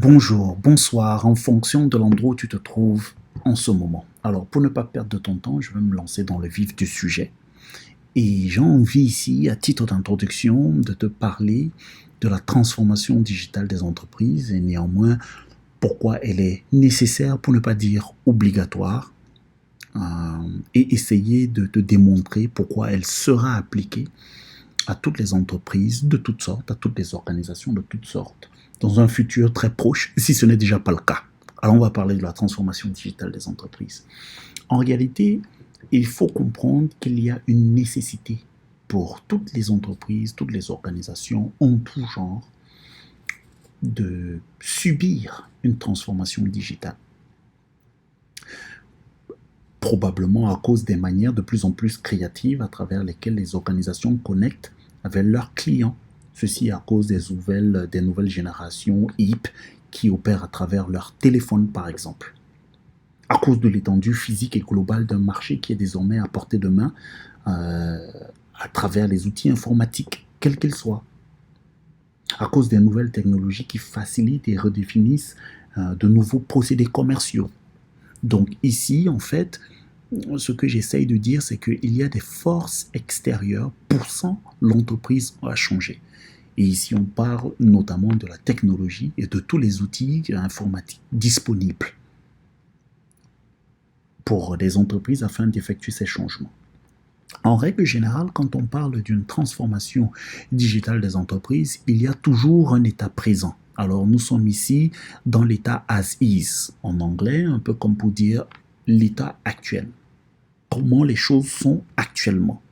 Bonjour, bonsoir, en fonction de l'endroit où tu te trouves en ce moment. Alors, pour ne pas perdre de ton temps, je vais me lancer dans le vif du sujet. Et j'ai envie ici, à titre d'introduction, de te parler de la transformation digitale des entreprises et néanmoins pourquoi elle est nécessaire, pour ne pas dire obligatoire, euh, et essayer de te démontrer pourquoi elle sera appliquée à toutes les entreprises de toutes sortes, à toutes les organisations de toutes sortes, dans un futur très proche, si ce n'est déjà pas le cas. Alors on va parler de la transformation digitale des entreprises. En réalité, il faut comprendre qu'il y a une nécessité pour toutes les entreprises, toutes les organisations en tout genre, de subir une transformation digitale. Probablement à cause des manières de plus en plus créatives à travers lesquelles les organisations connectent avec leurs clients. Ceci à cause des nouvelles générations IP qui opèrent à travers leur téléphone, par exemple. À cause de l'étendue physique et globale d'un marché qui est désormais à portée de main euh, à travers les outils informatiques, quels qu'ils soient. À cause des nouvelles technologies qui facilitent et redéfinissent de nouveaux procédés commerciaux. Donc ici, en fait, ce que j'essaye de dire, c'est qu'il y a des forces extérieures poussant l'entreprise à changer. Et ici, on parle notamment de la technologie et de tous les outils informatiques disponibles pour les entreprises afin d'effectuer ces changements. En règle générale, quand on parle d'une transformation digitale des entreprises, il y a toujours un état présent. Alors, nous sommes ici dans l'état as is, en anglais, un peu comme pour dire l'état actuel. Comment les choses sont actuellement.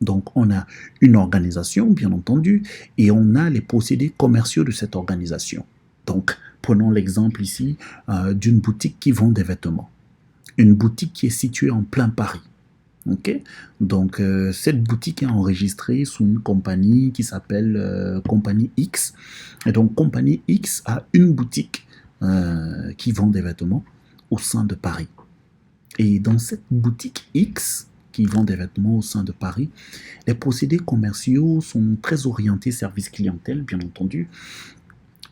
Donc, on a une organisation, bien entendu, et on a les procédés commerciaux de cette organisation. Donc, prenons l'exemple ici d'une boutique qui vend des vêtements. Une boutique qui est située en plein Paris. Okay. Donc, cette boutique est enregistrée sous une compagnie qui s'appelle Compagnie X. Et donc, Compagnie X a une boutique qui vend des vêtements au sein de Paris. Et dans cette boutique X qui vend des vêtements au sein de Paris, les procédés commerciaux sont très orientés service clientèle, bien entendu.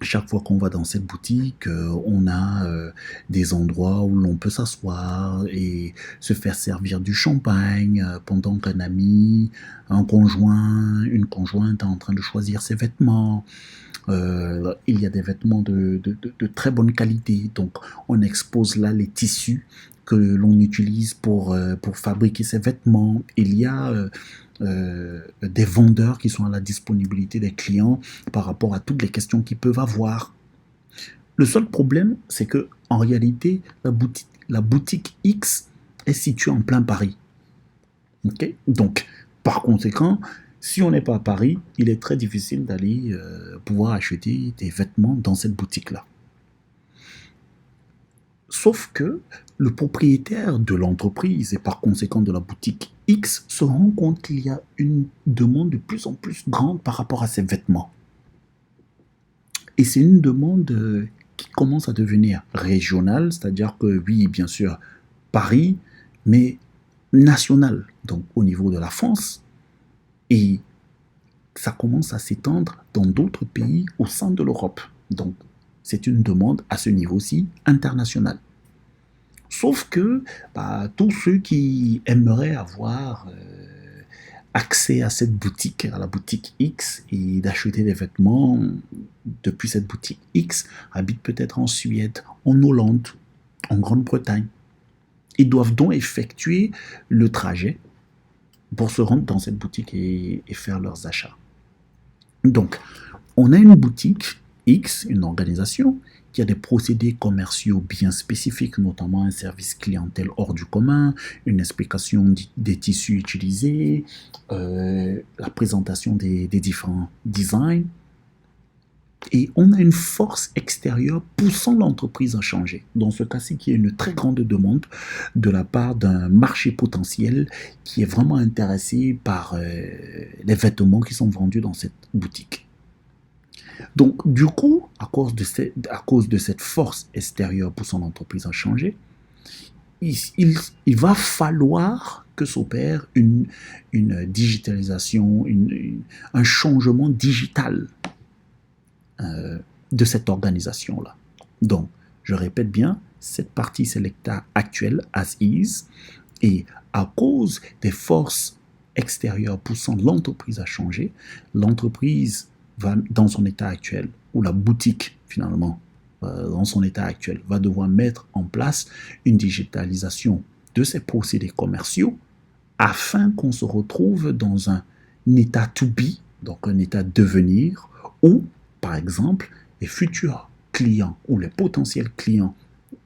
Chaque fois qu'on va dans cette boutique, on a des endroits où l'on peut s'asseoir et se faire servir du champagne pendant qu'un ami, un conjoint, une conjointe est en train de choisir ses vêtements. Il y a des vêtements de très bonne qualité, donc on expose là les tissus que l'on utilise pour fabriquer ces vêtements. Il y a des vendeurs qui sont à la disponibilité des clients par rapport à toutes les questions qu'ils peuvent avoir. Le seul problème, c'est que en réalité, la boutique X est située en plein Paris. Okay. Donc, par conséquent, si on n'est pas à Paris, il est très difficile d'aller pouvoir acheter des vêtements dans cette boutique-là. Sauf que le propriétaire de l'entreprise et par conséquent de la boutique X se rend compte qu'il y a une demande de plus en plus grande par rapport à ces vêtements. Et c'est une demande qui commence à devenir régionale, c'est-à-dire que oui, bien sûr, Paris, mais nationale, donc au niveau de la France. Et ça commence à s'étendre dans d'autres pays au sein de l'Europe. Donc, c'est une demande à ce niveau-ci international. Sauf que tous ceux qui aimeraient avoir accès à cette boutique, à la boutique X, et d'acheter des vêtements depuis cette boutique X, habitent peut-être en Suède, en Hollande, en Grande-Bretagne. Ils doivent donc effectuer le trajet pour se rendre dans cette boutique et faire leurs achats. Donc, on a une boutique X, une organisation, qui a des procédés commerciaux bien spécifiques, notamment un service clientèle hors du commun, une explication des tissus utilisés, la présentation des différents designs. Et on a une force extérieure poussant l'entreprise à changer. Dans ce cas-ci, il y a une très grande demande de la part d'un marché potentiel qui est vraiment intéressé par les vêtements qui sont vendus dans cette boutique. Donc, du coup, à cause de cette force extérieure poussant l'entreprise à changer, il va falloir que s'opère une digitalisation, un changement digital de cette organisation-là. Donc, je répète bien, cette partie, c'est l'état actuel, as is, et à cause des forces extérieures poussant l'entreprise à changer, l'entreprise va dans son état actuel, ou la boutique finalement, dans son état actuel, va devoir mettre en place une digitalisation de ses procédés commerciaux afin qu'on se retrouve dans un état to be, donc un état devenir, où, par exemple, les futurs clients ou les potentiels clients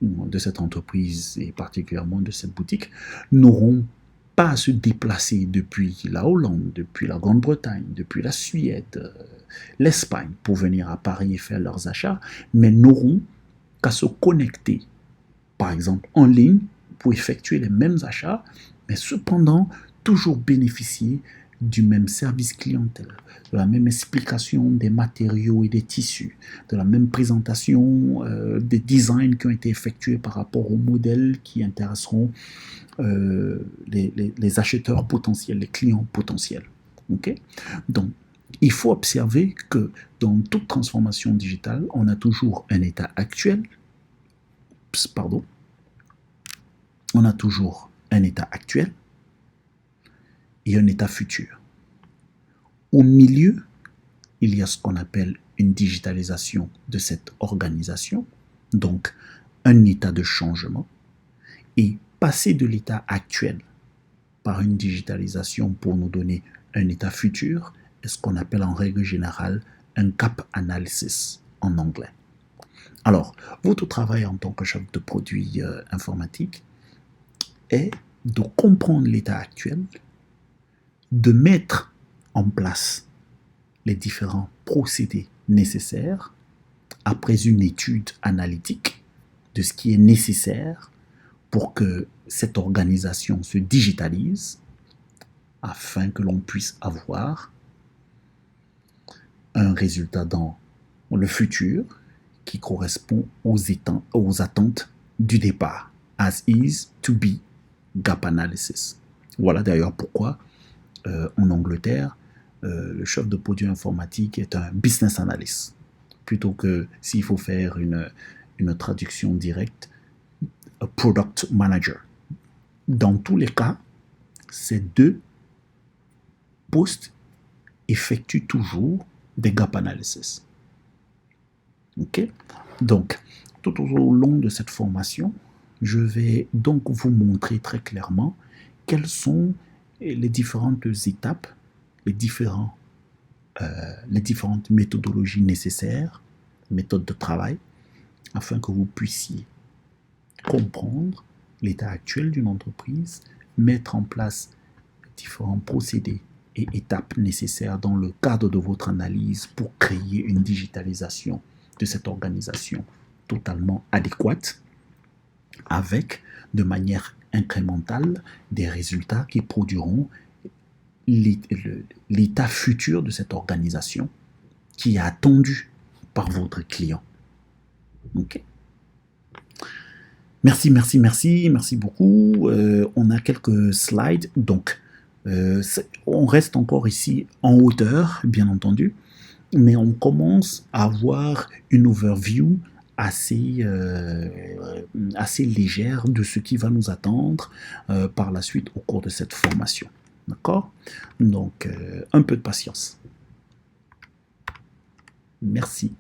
de cette entreprise et particulièrement de cette boutique n'auront pas à se déplacer depuis la Hollande, depuis la Grande-Bretagne, depuis la Suède, l'Espagne pour venir à Paris et faire leurs achats, mais n'auront qu'à se connecter, par exemple en ligne, pour effectuer les mêmes achats, mais cependant toujours bénéficier du même service clientèle, de la même explication des matériaux et des tissus, de la même présentation des designs qui ont été effectués par rapport aux modèles qui intéresseront les acheteurs potentiels, les clients potentiels. Okay? Donc, il faut observer que dans toute transformation digitale, on a toujours un état actuel, on a toujours un état actuel et un état futur. Au milieu, il y a ce qu'on appelle une digitalisation de cette organisation, donc un état de changement, et passer de l'état actuel par une digitalisation pour nous donner un état futur est ce qu'on appelle en règle générale un gap analysis en anglais. Alors, votre travail en tant que chef de produit informatique est de comprendre l'état actuel, de mettre en place les différents procédés nécessaires après une étude analytique de ce qui est nécessaire pour que cette organisation se digitalise afin que l'on puisse avoir un résultat dans le futur qui correspond aux attentes du départ. As is, to be, gap analysis. Voilà d'ailleurs pourquoi en Angleterre, le chef de produit informatique est un business analyst. Plutôt que, s'il faut faire une traduction directe, a product manager. Dans tous les cas, ces deux postes effectuent toujours des gap analysis. Ok? Donc, tout au long de cette formation, je vais donc vous montrer très clairement quelles sont les différentes étapes, les différentes méthodologies nécessaires, méthodes de travail, afin que vous puissiez comprendre l'état actuel d'une entreprise, mettre en place différents procédés et étapes nécessaires dans le cadre de votre analyse pour créer une digitalisation de cette organisation totalement adéquate, avec, de manière incrémentale, des résultats qui produiront l'état futur de cette organisation qui est attendu par votre client. Ok? Merci beaucoup. On a quelques slides, donc on reste encore ici en hauteur, bien entendu, mais on commence à avoir une overview assez légère de ce qui va nous attendre par la suite au cours de cette formation. D'accord? Donc, un peu de patience. Merci.